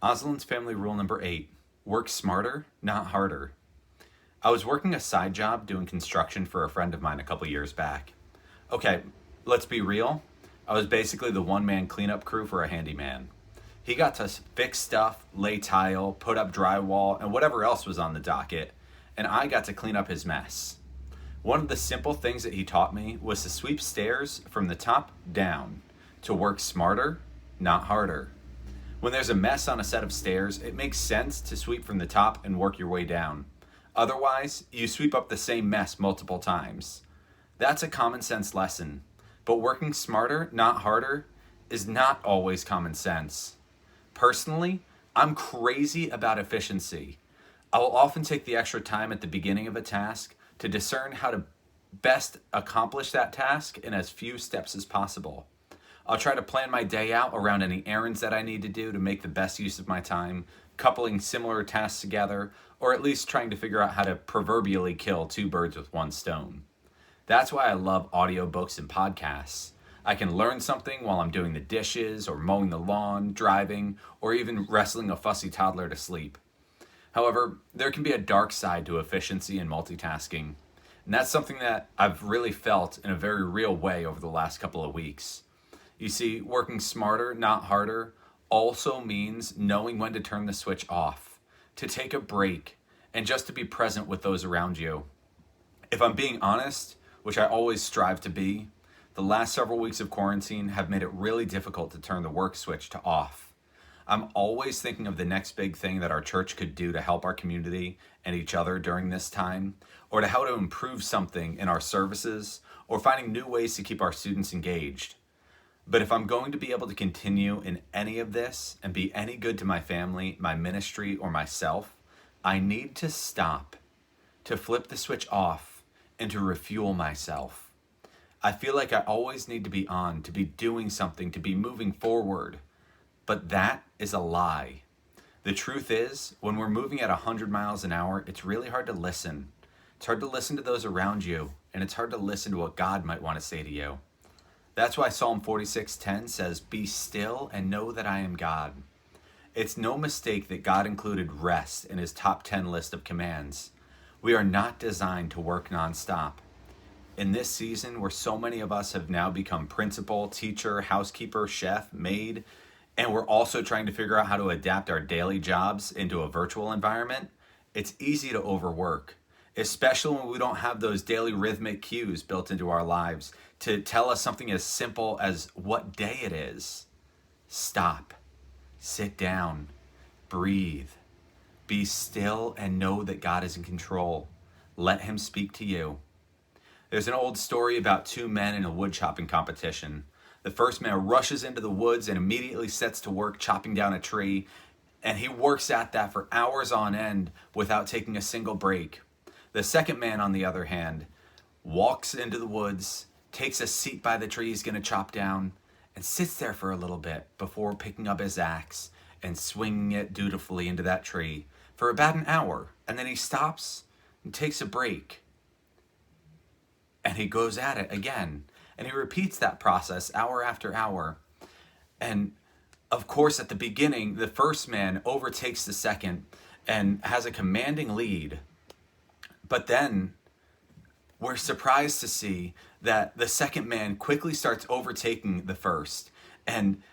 Ozolins family rule number 8: work smarter, not harder. I was working a side job doing construction for a friend of mine a couple years back. Okay, let's be real. I was basically the one man cleanup crew for a handyman. He got to fix stuff, lay tile, put up drywall, and whatever else was on the docket, and I got to clean up his mess. One of the simple things that he taught me was to sweep stairs from the top down, to work smarter, not harder. When there's a mess on a set of stairs, it makes sense to sweep from the top and work your way down. Otherwise, you sweep up the same mess multiple times. That's a common sense lesson, but working smarter, not harder, is not always common sense. Personally, I'm crazy about efficiency. I will often take the extra time at the beginning of a task to discern how to best accomplish that task in as few steps as possible. I'll try to plan my day out around any errands that I need to do to make the best use of my time, coupling similar tasks together, or at least trying to figure out how to proverbially kill two birds with one stone. That's why I love audiobooks and podcasts. I can learn something while I'm doing the dishes, or mowing the lawn, driving, or even wrestling a fussy toddler to sleep. However, there can be a dark side to efficiency and multitasking, and that's something that I've really felt in a very real way over the last couple of weeks. You see, working smarter, not harder, also means knowing when to turn the switch off, to take a break, and just to be present with those around you. If I'm being honest, which I always strive to be, the last several weeks of quarantine have made it really difficult to turn the work switch to off. I'm always thinking of the next big thing that our church could do to help our community and each other during this time, or to how to improve something in our services, or finding new ways to keep our students engaged. But if I'm going to be able to continue in any of this and be any good to my family, my ministry, or myself, I need to stop, to flip the switch off, and to refuel myself. I feel like I always need to be on, to be doing something, to be moving forward. But that is a lie. The truth is, when we're moving at 100 miles an hour, it's really hard to listen. It's hard to listen to those around you, and it's hard to listen to what God might want to say to you. That's why Psalm 46:10 says, "Be still and know that I am God." It's no mistake that God included rest in his top 10 list of commands. We are not designed to work nonstop. In this season, where so many of us have now become principal, teacher, housekeeper, chef, maid, and we're also trying to figure out how to adapt our daily jobs into a virtual environment, it's easy to overwork, especially when we don't have those daily rhythmic cues built into our lives to tell us something as simple as what day it is. Stop, sit down, breathe, be still, and know that God is in control. Let him speak to you. There's an old story about two men in a wood chopping competition. The first man rushes into the woods and immediately sets to work chopping down a tree, and he works at that for hours on end without taking a single break. The second man, on the other hand, walks into the woods, takes a seat by the tree he's going to chop down, and sits there for a little bit before picking up his axe and swinging it dutifully into that tree for about an hour. And then he stops and takes a break. And he goes at it again. And he repeats that process hour after hour. And of course, at the beginning, the first man overtakes the second and has a commanding lead. But then we're surprised to see that the second man quickly starts overtaking the first. And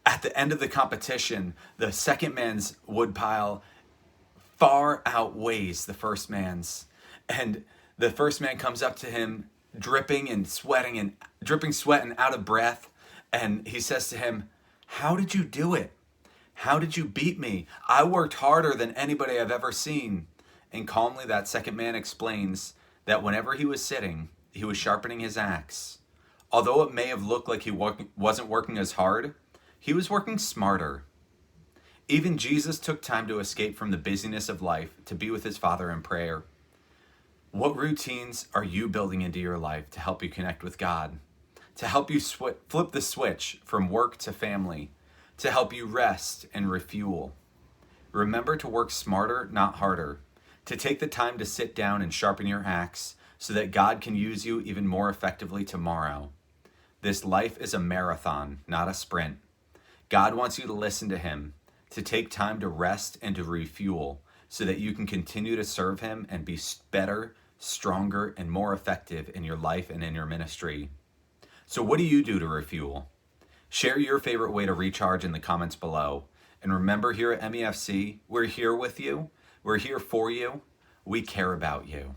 at the end of the competition, the second man's woodpile far outweighs the first man's. And the first man comes up to him dripping sweat and out of breath. And he says to him, "How did you do it? How did you beat me? I worked harder than anybody I've ever seen." And calmly, that second man explains that whenever he was sitting, he was sharpening his axe. Although it may have looked like he wasn't working as hard, he was working smarter. Even Jesus took time to escape from the busyness of life to be with his Father in prayer. What routines are you building into your life to help you connect with God? To help you flip the switch from work to family? To help you rest and refuel? Remember to work smarter, not harder. To take the time to sit down and sharpen your axe so that God can use you even more effectively tomorrow. This life is a marathon, not a sprint. God wants you to listen to him, to take time to rest and to refuel so that you can continue to serve Him and be better, stronger, and more effective in your life and in your ministry. So what do you do to refuel? Share your favorite way to recharge in the comments below. And remember, here at MEFC, we're here with you. We're here for you. We care about you.